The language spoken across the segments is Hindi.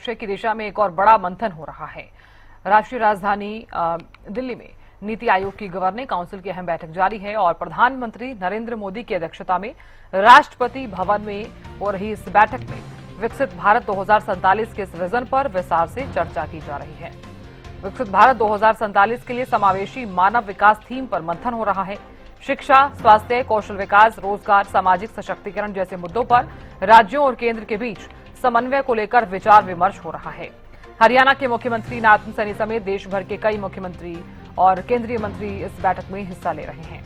लक्ष्य की दिशा में एक और बड़ा मंथन हो रहा है। राष्ट्रीय राजधानी दिल्ली में नीति आयोग की गवर्निंग काउंसिल की अहम बैठक जारी है और प्रधानमंत्री नरेंद्र मोदी की अध्यक्षता में राष्ट्रपति भवन में हो रही इस बैठक में विकसित भारत 2047 के इस विजन पर विस्तार से चर्चा की जा रही है। विकसित भारत 2047 के लिए समावेशी मानव विकास थीम पर मंथन हो रहा है। शिक्षा, स्वास्थ्य, कौशल विकास, रोजगार, सामाजिक सशक्तिकरण जैसे मुद्दों पर राज्यों और केंद्र के बीच समन्वय को लेकर विचार विमर्श हो रहा है। हरियाणा के मुख्यमंत्री नाथन सैनी समेत देश भर के कई मुख्यमंत्री और केंद्रीय मंत्री इस बैठक में हिस्सा ले रहे हैं।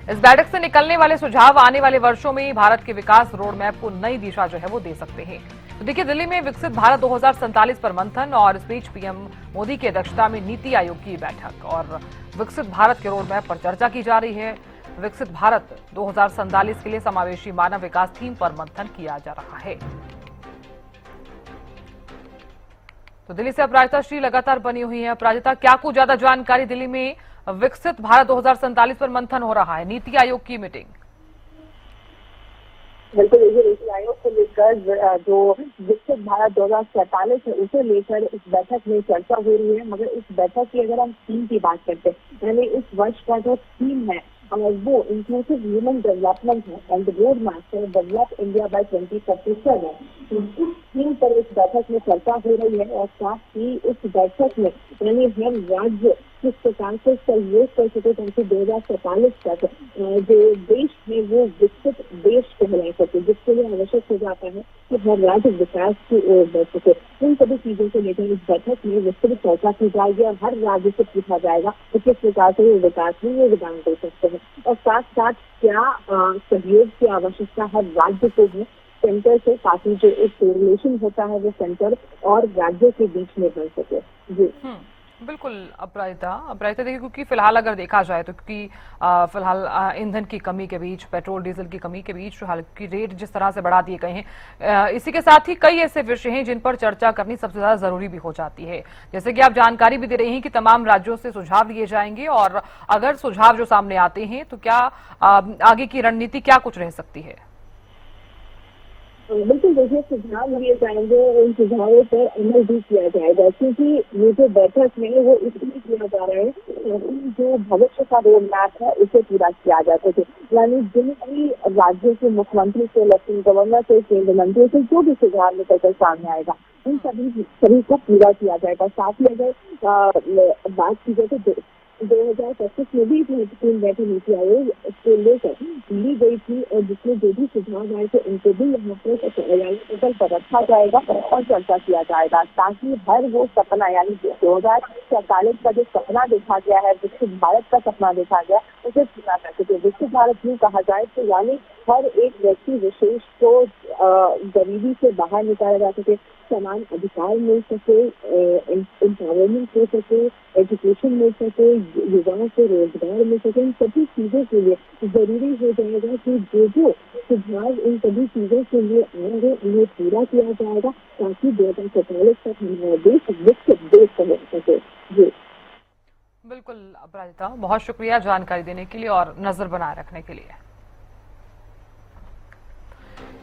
इस बैठक से निकलने वाले सुझाव आने वाले वर्षों में भारत के विकास रोड मैप को नई दिशा जो है वो दे सकते हैं। तो देखिए, दिल्ली में विकसित भारत 2047 पर मंथन और इस बीच पीएम मोदी की अध्यक्षता में नीति आयोग की बैठक और विकसित भारत के रोड मैप पर चर्चा की जा रही है। विकसित भारत 2047 के लिए समावेशी मानव विकास थीम पर मंथन किया जा रहा है। तो दिल्ली से अपराजिता श्री लगातार बनी हुई है। अपराजिता, क्या कुछ ज्यादा जानकारी? दिल्ली में विकसित भारत 2047 पर मंथन हो रहा है, नीति आयोग की मीटिंग। बिल्कुल, नीति आयोग को लेकर जो विकसित भारत 2047 है उसे लेकर इस बैठक में चर्चा हो रही है। मगर इस बैठक की अगर हम थीम की बात करते हैं, यानी इस वर्ष का जो थीम है वो इंक्लूसिव ह्यूमन डेवलपमेंट है and road map for develop India by 2047 है। तो इस थीम पर इस बैठक में चर्चा हो रही है और साथ ही इस बैठक में यानी हर राज्य किस प्रकार से सहयोग कर सके ताकि 2047 तक जो देश है वो विकसित देश कहला सके, जिसके लिए आवश्यक हो जाता है कि हर राज्य विकास की ओर बढ़ सके। इन सभी चीजों को लेकर इस बैठक में विस्तृत चर्चा की जाएगी और हर राज्य से पूछा जाएगा कि किस प्रकार से वो विकास में योगदान दे सकते हैं और साथ साथ क्या सहयोग की आवश्यकता हर राज्य को है सेंटर से, ताकि जो एक कोरिलेशन होता है वो सेंटर और राज्यों के बीच में बन सके। जी बिल्कुल अपराजिता देखिए, क्योंकि फिलहाल अगर देखा जाए तो क्योंकि फिलहाल ईंधन की कमी के बीच, पेट्रोल डीजल की कमी के बीच हालांकि रेट जिस तरह से बढ़ा दिए गए हैं, इसी के साथ ही कई ऐसे विषय हैं जिन पर चर्चा करनी सबसे ज्यादा जरूरी भी हो जाती है। जैसे कि आप जानकारी भी दे रही हैं कि तमाम राज्यों से सुझाव लिए जाएंगे और अगर सुझाव जो सामने आते हैं तो क्या आगे की रणनीति क्या कुछ रह सकती है? बिल्कुल, देखिए, सुझाव लिए जाएंगे, उन सुझावों पर अमल भी किया जाएगा क्योंकि ये जो बैठक है वो इसलिए किया जा रहा है जो भविष्य का रोड मैप है उसे पूरा किया जा सके। यानी जिन भी राज्यों के मुख्यमंत्री से, लेफ्टिनेंट गवर्नर से, केंद्र मंत्री से जो भी सुझाव निकल कर सामने आएगा उन सभी को पूरा किया जाएगा। साथ ही अगर बात की जाए तो 2025 में भी महत्वपूर्ण बैठक नीति आयोग को लेकर ली गई थी और जिसमें जो भी सुझाव आए थे उनको भी यहाँ पर पर रखा जाएगा और चर्चा किया जाएगा ताकि हर वो सपना यानी 2047 का जो सपना देखा गया है, विकसित भारत का सपना देखा गया, उसे पूरा कर सके। विकसित भारत यूँ कहा जाए तो यानी हर एक व्यक्ति विशेष को गरीबी से बाहर निकाला जा सके, समान अधिकार मिल सके, एम्पावरमेंट हो सके, एजुकेशन मिल सके, युवाओं को रोजगार मिल सके। इन सभी चीजों के लिए जरूरी हो जाएगा कि जो सुझाव इन सभी चीजों के लिए आएंगे उन्हें पूरा किया जाएगा ताकि 2047 तक हमारा देश विकसित देश बन सके। जी बिल्कुल अपराजिता, बहुत शुक्रिया जानकारी देने के लिए और नजर बनाए रखने के लिए।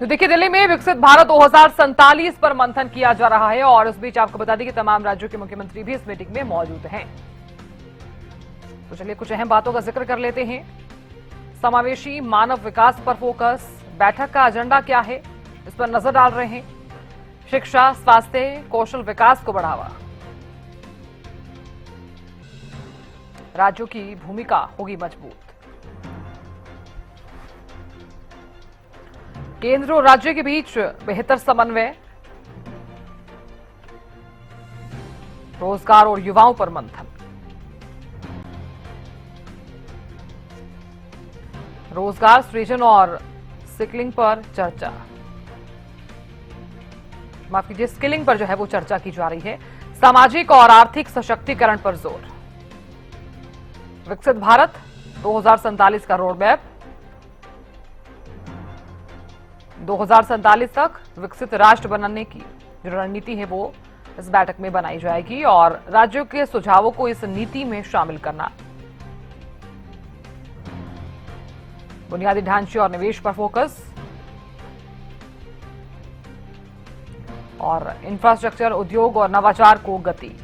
तो देखिए, दिल्ली में विकसित भारत 2047 पर मंथन किया जा रहा है और इस बीच आपको बता दें कि तमाम राज्यों के मुख्यमंत्री भी इस मीटिंग में मौजूद हैं। तो चलिए कुछ अहम बातों का जिक्र कर लेते हैं। समावेशी मानव विकास पर फोकस, बैठक का एजेंडा क्या है इस पर नजर डाल रहे हैं। शिक्षा, स्वास्थ्य, कौशल विकास को बढ़ावा, राज्यों की भूमिका होगी मजबूत, केंद्र और राज्य के बीच बेहतर समन्वय, रोजगार और युवाओं पर मंथन, रोजगार सृजन और स्किलिंग पर चर्चा, माफ कीजिए स्किलिंग पर जो है वो चर्चा की जा रही है, सामाजिक और आर्थिक सशक्तिकरण पर जोर, विकसित भारत 2047 का रोड मैप, 2047 तक विकसित राष्ट्र बनाने की जो रणनीति है वो इस बैठक में बनाई जाएगी और राज्यों के सुझावों को इस नीति में शामिल करना, बुनियादी ढांचे और निवेश पर फोकस और इंफ्रास्ट्रक्चर, उद्योग और नवाचार को गति।